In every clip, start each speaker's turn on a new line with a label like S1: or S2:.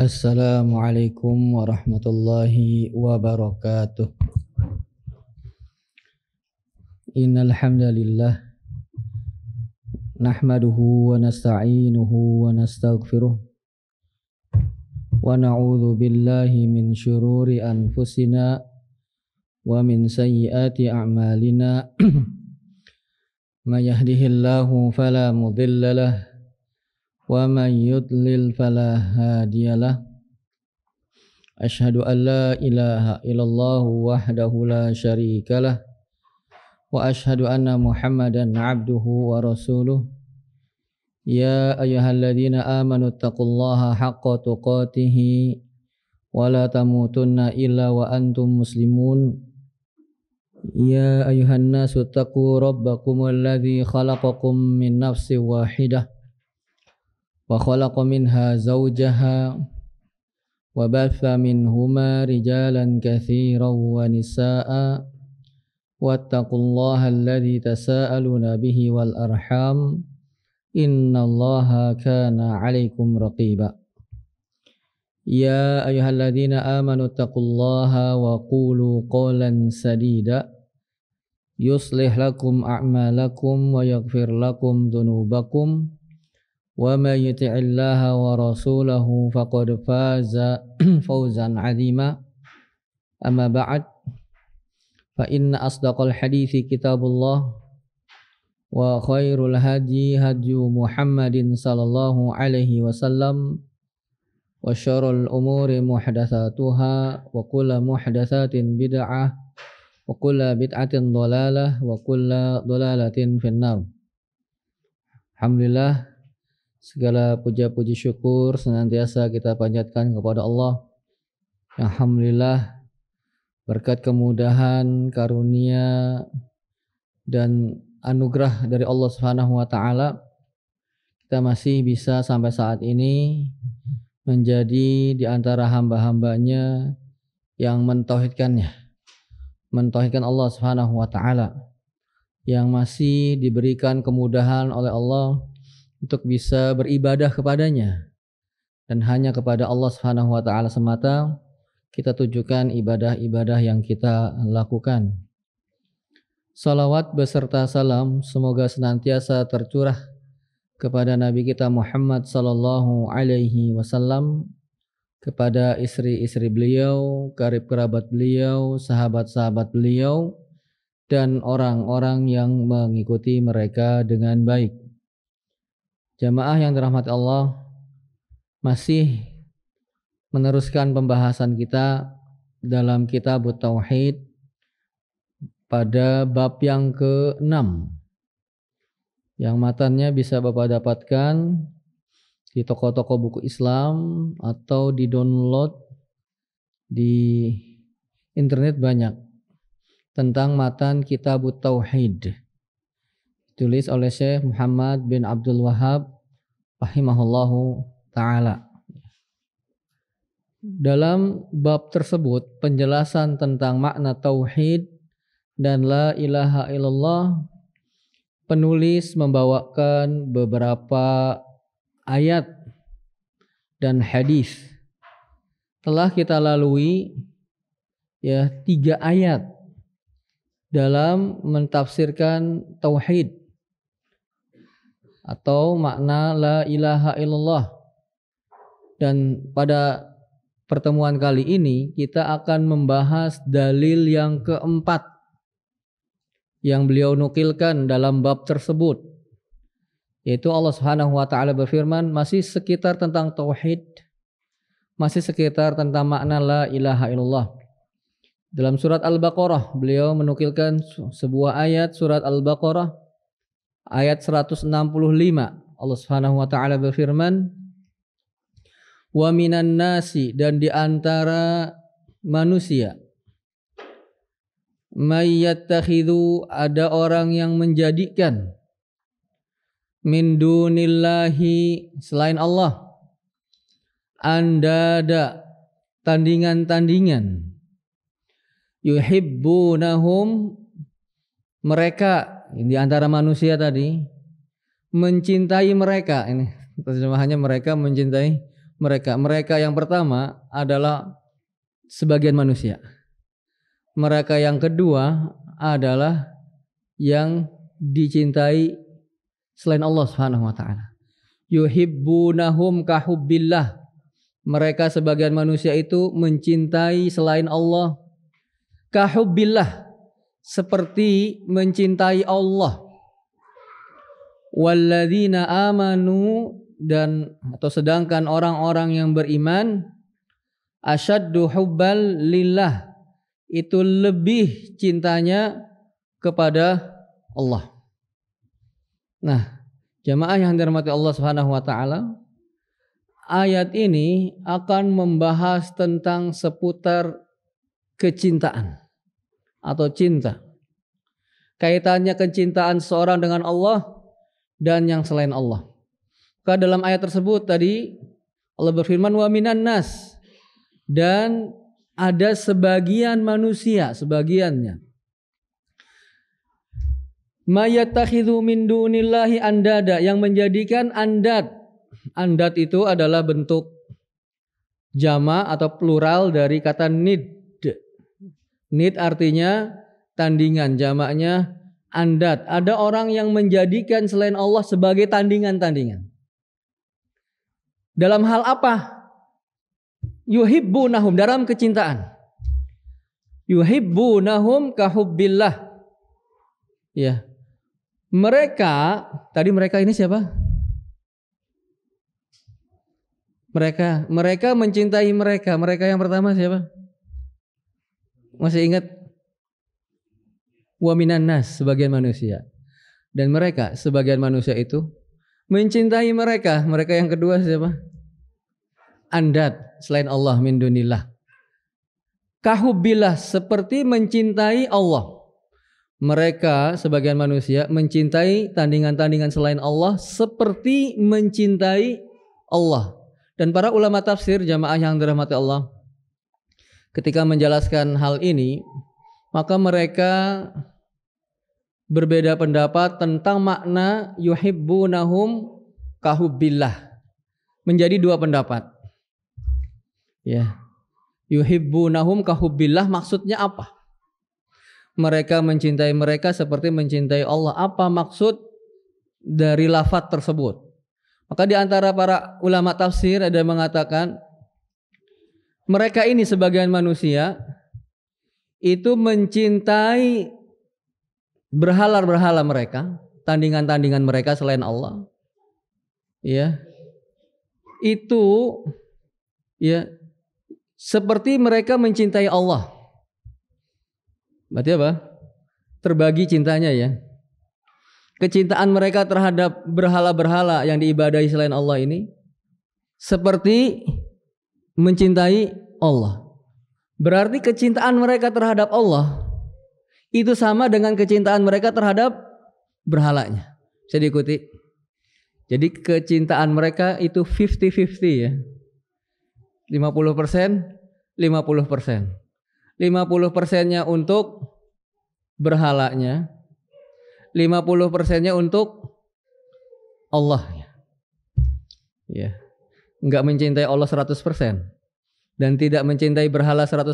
S1: Assalamualaikum warahmatullahi wabarakatuh. Innal hamdalillah nahmaduhu wa nasta'inuhu wa nastaghfiruh wa na'udzu billahi min syururi anfusina wa min sayyiati a'malina. May yahdihillahu fala mudilla lahu wa man yudlil fala hadiyalah. Asyhadu an la ilaha illallah wahdahu la syarikalah wa asyhadu anna Muhammadan abduhu wa rasuluh. Ya ayyuhalladzina amanu taqullaha haqqa tuqatih wa la tamutunna illa wa antum muslimun. Ya ayyuhan nasu taqu rabbakumul ladzi khalaqakum min nafsin wahidah wa khalaqa minha zawjaha wa batha minhuma rijalan katsiran wa nisaa'a wattaqullaha alladzi tasaaluna bihi wal arham innallaha kana 'alaikum raqiba. Ya ayyuhalladzina amanu taqullaha wa qulu qawlan sadida yuslih lakum a'malakum wa yaghfir lakum dhunubakum wa may yuti'illaha wa rasulahu faqad faza fawzan 'azima. Amma ba'd, fa inna asdaqal hadithi kitabullah wa khairul hadi hadyu Muhammadin sallallahu alaihi wasallam wa syarrul umuri muhdatsatuha wa kullu muhdatsatin bid'ah wa kullu bid'atin dhalalah wa kullu dhalalatin finnar. Alhamdulillah, segala puja-puji syukur senantiasa kita panjatkan kepada Allah. Alhamdulillah, berkat kemudahan, karunia dan anugerah dari Allah Subhanahu wa taala, kita masih bisa sampai saat ini menjadi di antara hamba-hambanya yang mentauhidkan Allah Subhanahu wa taala, yang masih diberikan kemudahan oleh Allah untuk bisa beribadah kepadanya, dan hanya kepada Allah Subhanahu wa taala semata kita tujukan ibadah-ibadah yang kita lakukan. Salawat beserta salam semoga senantiasa tercurah kepada Nabi kita Muhammad sallallahu alaihi wasallam, kepada istri-istri beliau, karib kerabat beliau, sahabat-sahabat beliau, dan orang-orang yang mengikuti mereka dengan baik. Jamaah yang dirahmati Allah, masih meneruskan pembahasan kita dalam kitab Tauhid pada bab yang ke-6, yang matanya bisa Bapak dapatkan di toko-toko buku Islam atau di download di internet banyak, tentang matan kitab Tauhid, tulis oleh Syekh Muhammad bin Abdul Wahhab rahimahullahu ta'ala. Dalam bab tersebut penjelasan tentang makna tauhid dan la ilaha illallah, penulis membawakan beberapa ayat dan hadis. Telah kita lalui 3 ayat dalam mentafsirkan tauhid atau makna la ilaha illallah. Dan pada pertemuan kali ini kita akan membahas dalil yang keempat yang beliau nukilkan dalam bab tersebut, yaitu Allah Subhanahu wa taala berfirman, masih sekitar tentang tauhid, masih sekitar tentang makna la ilaha illallah. Dalam surat Al-Baqarah beliau menukilkan sebuah ayat, surat Al-Baqarah ayat 165. Allah Subhanahu wa taala berfirman, wa minan nasi, dan di antara manusia, may yattakhidhu, ada orang yang menjadikan, min dunillahi, selain Allah, andada, tandingan-tandingan, yuhibbunahum, mereka di antara manusia tadi mencintai mereka. Ini terjemahannya, mereka mencintai mereka. Mereka yang pertama adalah sebagian manusia. Mereka yang kedua adalah yang dicintai selain Allah Subhanahu wa taala. Yuhibbunahum kahubbillah. Mereka sebagian manusia itu mencintai selain Allah kahubbillah, seperti mencintai Allah. Walladzina amanu, dan atau sedangkan orang-orang yang beriman, asyaddu hubbal lillah, itu lebih cintanya kepada Allah. Nah, jamaah yang dirahmati Allah Subhanahu wa taala, ayat ini akan membahas tentang seputar kecintaan atau cinta. Kaitannya kecintaan seorang dengan Allah dan yang selain Allah. Maka dalam ayat tersebut tadi Allah berfirman wa minan nas, dan ada sebagian manusia, sebagiannya, mayattakhidhu min dunillahi andada, yang menjadikan andad. Andad itu adalah bentuk jama atau plural dari kata nid. Nid artinya tandingan, jamaknya andad. Ada orang yang menjadikan selain Allah sebagai tandingan-tandingan. Dalam hal apa? Yuhibbunahum, dalam kecintaan. Yuhibbunahum kahubbillah. Ya. Mereka, tadi mereka ini siapa? Mereka mencintai mereka. Mereka yang pertama siapa? Masih ingat? Wa minan nas, sebagian manusia. Dan mereka, sebagian manusia itu mencintai mereka. Mereka yang kedua siapa? Andad, selain Allah, min dunillah. Kahubbillah, seperti mencintai Allah. Mereka, sebagian manusia, mencintai tandingan-tandingan selain Allah seperti mencintai Allah. Dan para ulama tafsir, jamaah yang dirahmati Allah, ketika menjelaskan hal ini, maka mereka berbeda pendapat tentang makna yuhibbunahum kahubbillah. Menjadi dua pendapat. Ya. Yuhibbunahum kahubbillah maksudnya apa? Mereka mencintai mereka seperti mencintai Allah. Apa maksud dari lafaz tersebut? Maka di antara para ulama tafsir ada yang mengatakan mereka ini sebagian manusia itu mencintai berhala-berhala mereka, tandingan-tandingan mereka selain Allah. Ya. Itu ya seperti mereka mencintai Allah. Berarti apa? Terbagi cintanya ya. Kecintaan mereka terhadap berhala-berhala yang diibadahi selain Allah ini seperti mencintai Allah. Berarti kecintaan mereka terhadap Allah itu sama dengan kecintaan mereka terhadap berhalanya. Bisa diikuti. Jadi kecintaan mereka itu 50-50 ya. 50%, 50%. 50%-nya untuk berhalanya, 50%-nya untuk Allah. Ya. Enggak mencintai Allah 100% dan tidak mencintai berhala 100%.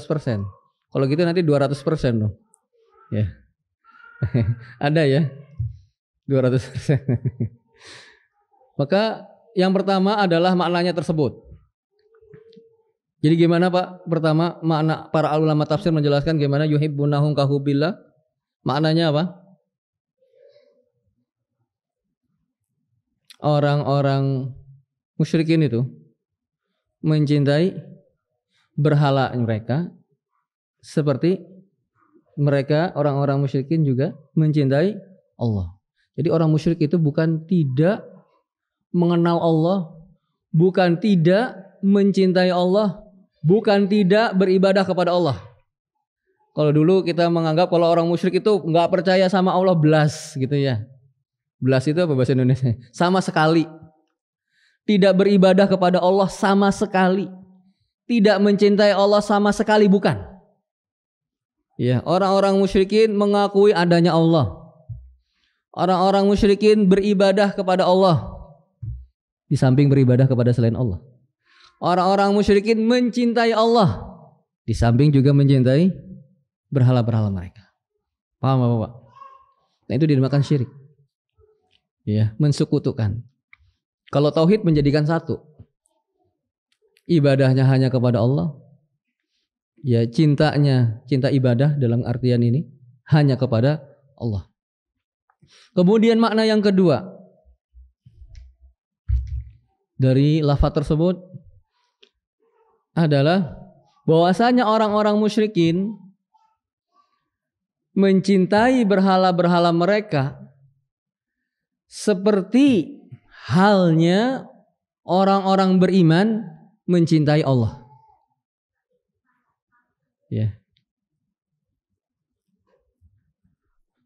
S1: Kalau gitu nanti 200% dong. Ya. Ada ya? 200%. Maka yang pertama adalah maknanya tersebut. Jadi gimana Pak? Pertama, makna para ulama tafsir menjelaskan gimana yuhibbunahum kahubbillah. Maknanya apa? Orang-orang musyrikin itu mencintai berhala mereka seperti mereka orang-orang musyrikin juga mencintai Allah. Jadi orang musyrik itu bukan tidak mengenal Allah, bukan tidak mencintai Allah, bukan tidak beribadah kepada Allah. Kalau dulu kita menganggap kalau orang musyrik itu nggak percaya sama Allah, belas gitu ya. Belas itu apa bahasa Indonesia? Sama sekali. Tidak beribadah kepada Allah sama sekali. Tidak mencintai Allah sama sekali, bukan. Ya, orang-orang musyrikin mengakui adanya Allah. Orang-orang musyrikin beribadah kepada Allah di samping beribadah kepada selain Allah. Orang-orang musyrikin mencintai Allah, di samping juga mencintai berhala-berhala mereka. Paham Bapak? Nah, itu dinamakan syirik. Ya, mensekutukan. Kalau tauhid menjadikan satu. Ibadahnya hanya kepada Allah. Ya, cinta ibadah dalam artian ini hanya kepada Allah. Kemudian makna yang kedua dari lafaz tersebut adalah bahwasanya orang-orang musyrikin mencintai berhala-berhala mereka seperti halnya orang-orang beriman mencintai Allah. Ya.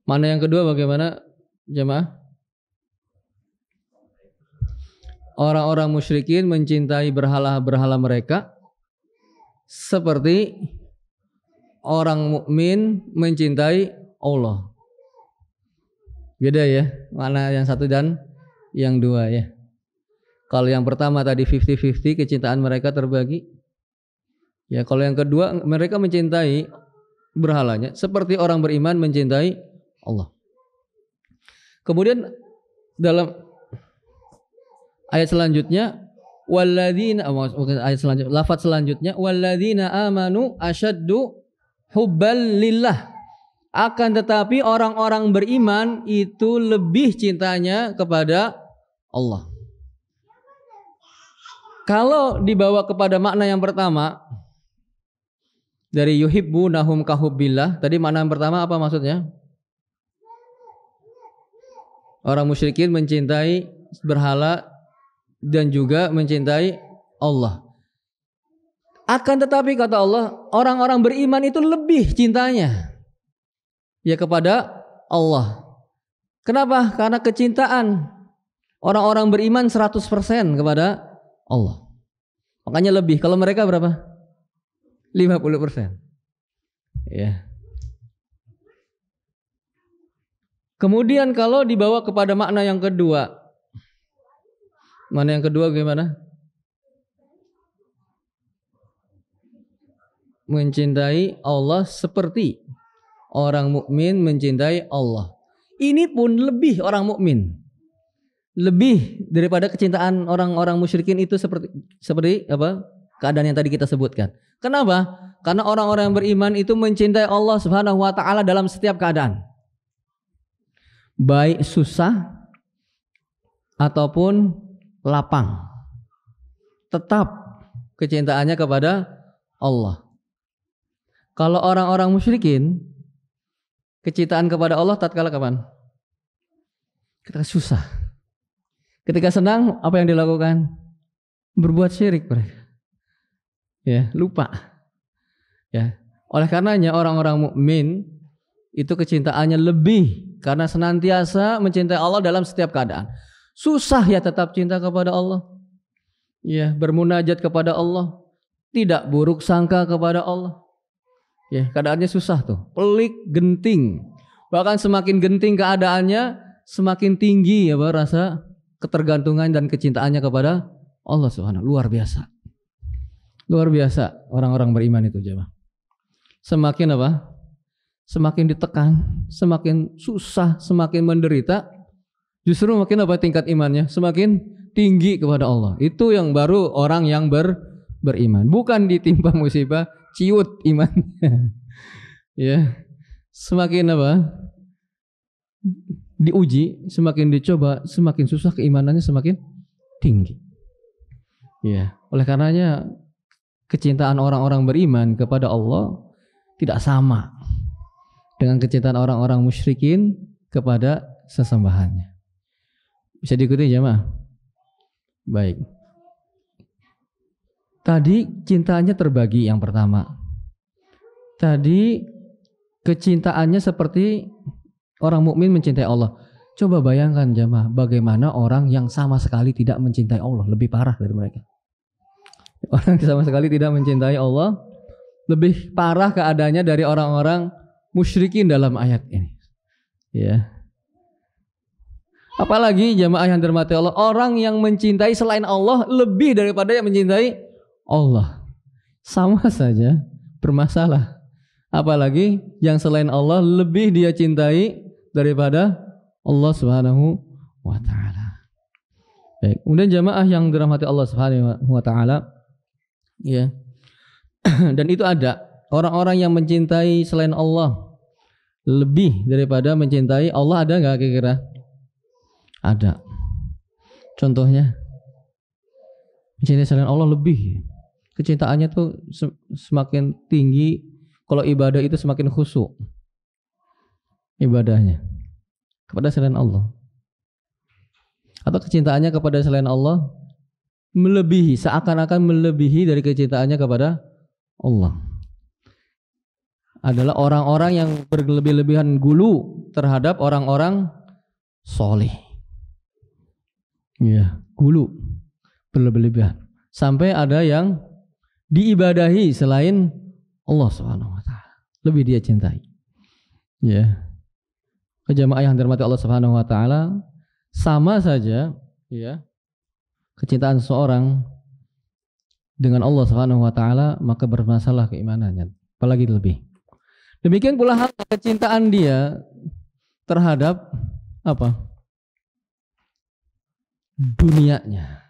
S1: Mana yang kedua bagaimana jemaah? Orang-orang musyrikin mencintai berhala-berhala mereka seperti orang mukmin mencintai Allah. Beda ya, mana yang satu dan yang dua ya. Kalau yang pertama tadi 50-50, kecintaan mereka terbagi. Ya, kalau yang kedua mereka mencintai berhalanya seperti orang beriman mencintai Allah. Kemudian dalam ayat selanjutnya lafaz selanjutnya walladzina amanu asyaddu hubbal lillah. Akan tetapi orang-orang beriman itu lebih cintanya kepada Allah. Kalau dibawa kepada makna yang pertama dari yuhibbunahum kahubbillah, tadi makna yang pertama apa maksudnya? Orang musyrikin mencintai berhala dan juga mencintai Allah. Akan tetapi kata Allah, orang-orang beriman itu lebih cintanya ya kepada Allah. Kenapa? Karena kecintaan orang-orang beriman 100% kepada Allah. Makanya lebih. Kalau mereka berapa? 50%. Ya. Kemudian kalau dibawa kepada makna yang kedua. Mana yang kedua gimana? Mencintai Allah seperti orang mukmin mencintai Allah. Ini pun lebih orang mukmin. Lebih daripada kecintaan orang-orang musyrikin itu seperti apa? Keadaan yang tadi kita sebutkan. Kenapa? Karena orang-orang yang beriman itu mencintai Allah Subhanahu wa taala dalam setiap keadaan. Baik susah ataupun lapang. Tetap kecintaannya kepada Allah. Kalau orang-orang musyrikin kecintaan kepada Allah tatkala kapan? Ketika susah. Ketika senang, apa yang dilakukan? Berbuat syirik mereka. Ya, lupa. Ya. Oleh karenanya orang-orang mukmin itu kecintaannya lebih karena senantiasa mencintai Allah dalam setiap keadaan. Susah ya tetap cinta kepada Allah. Ya, bermunajat kepada Allah. Tidak buruk sangka kepada Allah. Ya, keadaannya susah tuh. Pelik, genting. Bahkan semakin genting keadaannya, semakin tinggi ya rasa ketergantungan dan kecintaannya kepada Allah Subhanahu. Luar biasa. Luar biasa orang-orang beriman itu jemaah. Semakin apa? Semakin ditekan, semakin susah, semakin menderita, justru makin apa tingkat imannya? Semakin tinggi kepada Allah. Itu yang baru orang yang beriman. Bukan ditimpa musibah, ciut imannya. Ya. Semakin apa? Diuji, semakin dicoba, semakin susah keimanannya semakin tinggi. Ya, oleh karenanya kecintaan orang-orang beriman kepada Allah tidak sama dengan kecintaan orang-orang musyrikin kepada sesembahannya. Bisa diikuti jemaah? Baik. Tadi cintanya terbagi yang pertama. Tadi kecintaannya seperti orang mukmin mencintai Allah. Coba bayangkan jemaah, bagaimana orang yang sama sekali tidak mencintai Allah, lebih parah dari mereka. Orang yang sama sekali tidak mencintai Allah lebih parah keadaannya dari orang-orang musyrikin dalam ayat ini. Ya. Apalagi jemaah yang dirahmati Allah, orang yang mencintai selain Allah lebih daripada yang mencintai Allah. Sama saja bermasalah. Apalagi yang selain Allah lebih dia cintai daripada Allah Subhanahu wa taala. Baik, kemudian jamaah yang dirahmati Allah Subhanahu wa taala, ya. Dan itu ada orang-orang yang mencintai selain Allah lebih daripada mencintai Allah, ada enggak kira-kira? Ada. Contohnya mencintai selain Allah lebih. Kecintaannya tuh semakin tinggi. Kalau ibadah itu semakin khusyuk ibadahnya kepada selain Allah. Atau kecintaannya kepada selain Allah melebihi, seakan-akan melebihi dari kecintaannya kepada Allah. Adalah orang-orang yang berlebih-lebihan gulu terhadap orang-orang soleh. Ya, gulu, berlebih-lebihan. Sampai ada yang diibadahi selain Allah Subhanahu wa taala, lebih dia cintai. Ya. Jamaah yang dirahmati Allah Subhanahu wa taala, sama saja ya. Kecintaan seorang dengan Allah Subhanahu wa taala maka bermasalah keimanannya, apalagi lebih. Demikian pula hal kecintaan dia terhadap apa? Dunianya.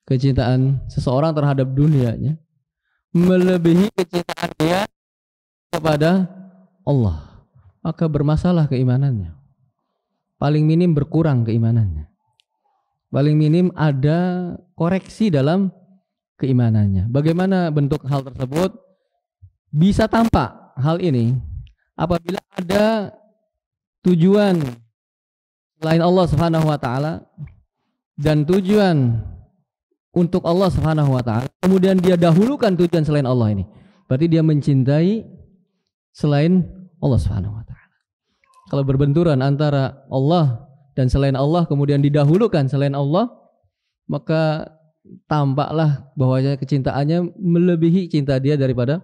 S1: Kecintaan seseorang terhadap dunianya melebihi kecintaan dia kepada Allah, maka bermasalah keimanannya. Paling minim berkurang keimanannya. Paling minim ada koreksi dalam keimanannya. Bagaimana bentuk hal tersebut? Bisa tampak hal ini apabila ada tujuan selain Allah Subhanahu wa taala dan tujuan untuk Allah Subhanahu wa taala, kemudian dia dahulukan tujuan selain Allah ini. Berarti dia mencintai selain Allah Subhanahu wa taala. Kalau berbenturan antara Allah dan selain Allah kemudian didahulukan selain Allah, maka tampaklah bahwasanya kecintaannya melebihi cinta dia daripada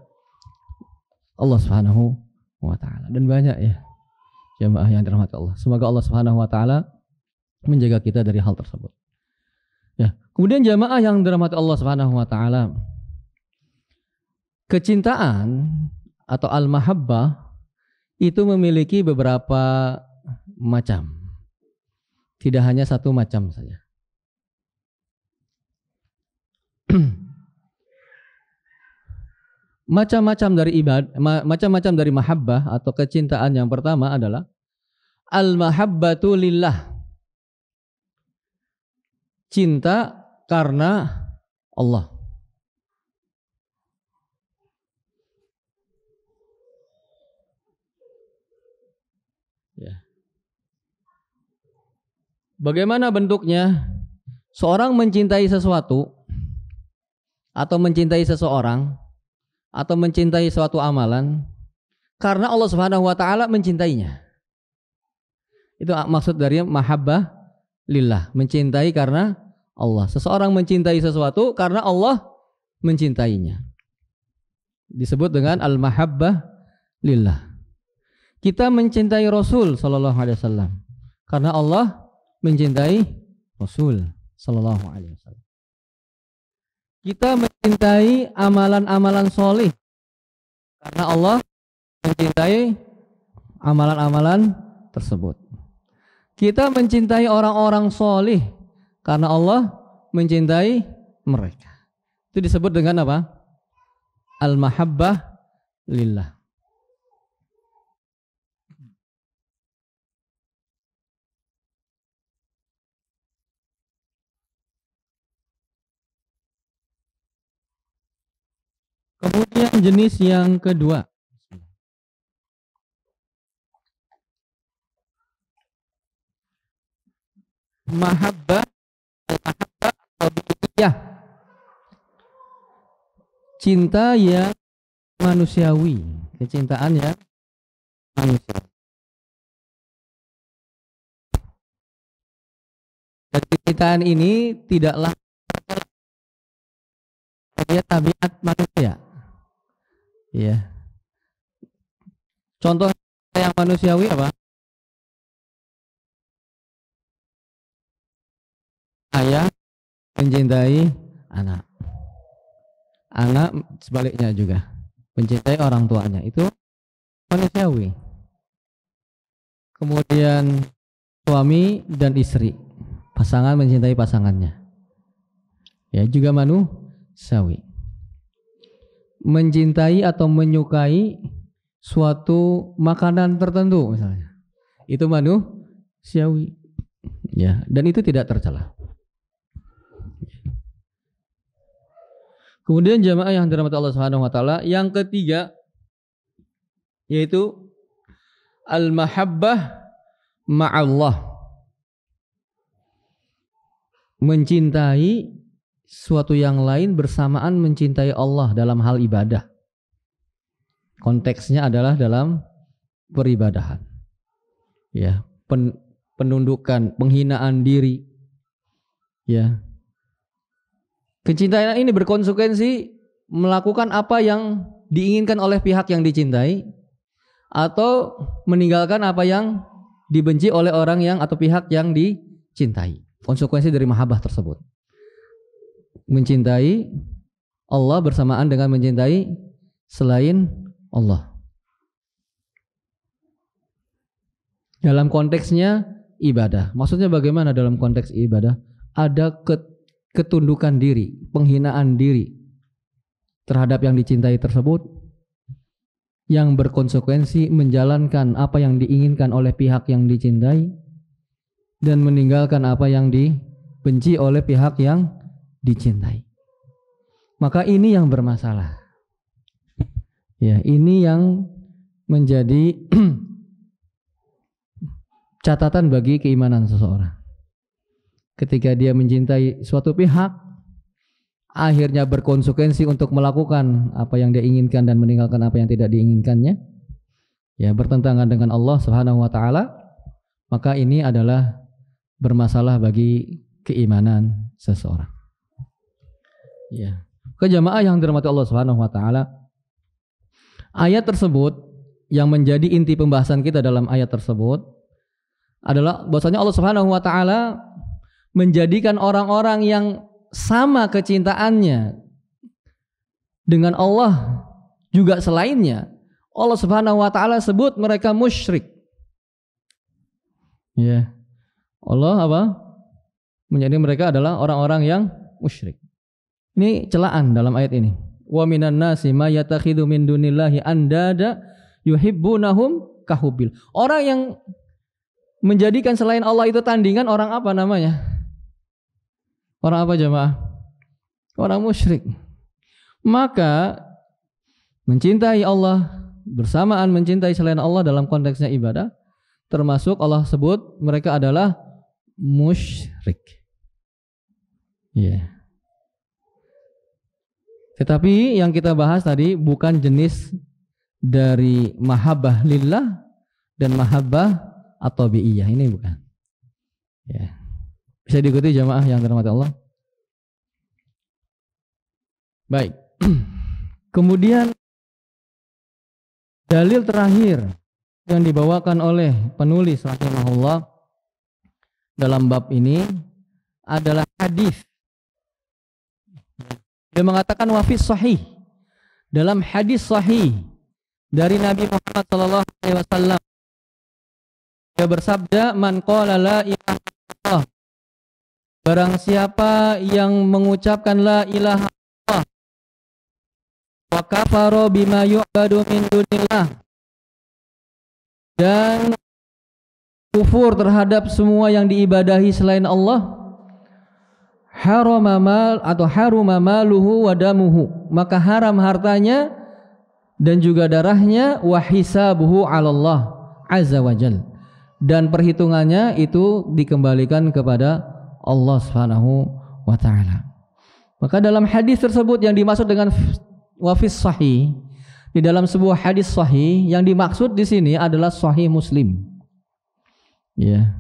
S1: Allah Subhanahu wa taala. Dan banyak ya jamaah yang dirahmati Allah. Semoga Allah Subhanahu wa taala menjaga kita dari hal tersebut. Ya, kemudian jamaah yang dirahmati Allah Subhanahu wa taala, kecintaan atau al-mahabbah itu memiliki beberapa macam. Tidak hanya satu macam saja. Macam-macam dari mahabbah atau kecintaan yang pertama adalah al-mahabbatu lillah. Cinta karena Allah. Ya. Bagaimana bentuknya? Seorang mencintai sesuatu atau mencintai seseorang atau mencintai suatu amalan karena Allah Subhanahu wa taala mencintainya. Itu maksud dari mahabbah lillah, mencintai karena Allah. Seseorang mencintai sesuatu karena Allah mencintainya. Disebut dengan al-mahabbah lillah. Kita mencintai Rasul sallallahu alaihi wasallam karena Allah mencintai Rasul sallallahu alaihi wasallam. Kita mencintai amalan-amalan soleh karena Allah mencintai amalan-amalan tersebut. Kita mencintai orang-orang soleh karena Allah mencintai mereka. Itu disebut dengan apa? Al-mahabbah lillah. Kemudian jenis yang kedua, mahabbah tabiiyah, cinta yang manusiawi, kecintaan yang manusiawi. Dan kecintaan ini tidaklah dia tabiat manusia. Ya. Contoh yang manusiawi apa? Ayah mencintai anak. Anak sebaliknya juga mencintai orang tuanya, itu manusiawi. Kemudian suami dan istri, pasangan mencintai pasangannya, ya juga manusiawi. Mencintai atau menyukai suatu makanan tertentu misalnya, itu manusiawi, ya, dan itu tidak tercela. Kemudian jamaah yang dirahmati Allah Subhanahu wa taala, yang ketiga yaitu al-mahabbah ma'allah. Mencintai suatu yang lain bersamaan mencintai Allah dalam hal ibadah. Konteksnya adalah dalam peribadahan. Ya, penundukan, penghinaan diri. Ya. Kecintaan ini berkonsekuensi melakukan apa yang diinginkan oleh pihak yang dicintai atau meninggalkan apa yang dibenci oleh orang yang atau pihak yang dicintai. Konsekuensi dari mahabbah tersebut. Mencintai Allah bersamaan dengan mencintai selain Allah. Dalam konteksnya ibadah. Maksudnya bagaimana dalam konteks ibadah? Ada ketundukan diri, penghinaan diri terhadap yang dicintai tersebut, yang berkonsekuensi menjalankan apa yang diinginkan oleh pihak yang dicintai dan meninggalkan apa yang dibenci oleh pihak yang dicintai. Maka ini yang bermasalah. Ya, ini yang menjadi catatan bagi keimanan seseorang. Ketika dia mencintai suatu pihak, akhirnya berkonsekuensi untuk melakukan apa yang dia inginkan dan meninggalkan apa yang tidak diinginkannya, ya, bertentangan dengan Allah Subhanahu wa taala, maka ini adalah bermasalah bagi keimanan seseorang. Ya. Jamaah yang dirahmati Allah Subhanahu wa taala, ayat tersebut yang menjadi inti pembahasan kita dalam ayat tersebut adalah bahwasanya Allah Subhanahu wa taala menjadikan orang-orang yang sama kecintaannya dengan Allah juga selainnya, Allah Subhanahu wa taala sebut mereka musyrik. Ya. Allah apa? Menjadi mereka adalah orang-orang yang musyrik. Ini celaan dalam ayat ini. Wa minan nasi may yattakhidhu min dunillahi andada yuhibbunahum kahubbil. Orang yang menjadikan selain Allah itu tandingan, orang apa namanya? Orang apa jemaah? Orang musyrik. Maka mencintai Allah bersamaan mencintai selain Allah dalam konteksnya ibadah, termasuk Allah sebut mereka adalah musyrik. Ya. Tetapi yang kita bahas tadi bukan jenis dari mahabbah lillah dan mahabbah at-tabi'iyah, ini bukan. Ya. Bisa diikuti jamaah yang dirahmati Allah. Baik. Kemudian dalil terakhir yang dibawakan oleh penulis rahimahullah dalam bab ini adalah hadis. Dia mengatakan wafis sahih, dalam hadis sahih dari Nabi Muhammad SAW, dia bersabda, man qala la ilaha illallah, barang siapa yang mengucapkan la ilaha illallah wa kafara bima yu'badu min dunillah, dan kufur terhadap semua yang diibadahi selain Allah, harama mal atau haruma maluhu wa damuhu, maka haram hartanya dan juga darahnya, wa hisabuhu 'ala Allah azza wa jalla, dan perhitungannya itu dikembalikan kepada Allah Subhanahu wa taala. Maka dalam hadis tersebut yang dimaksud dengan wafis sahih, di dalam sebuah hadis sahih yang dimaksud di sini adalah sahih Muslim. Ya.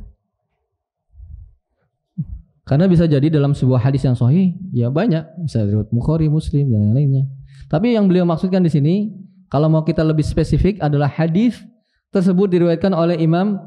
S1: Karena bisa jadi dalam sebuah hadis yang sahih ya banyak, bisa riwayat Bukhari, Muslim dan lain-lainnya. Tapi yang beliau maksudkan di sini, kalau mau kita lebih spesifik, adalah hadis tersebut diriwayatkan oleh Imam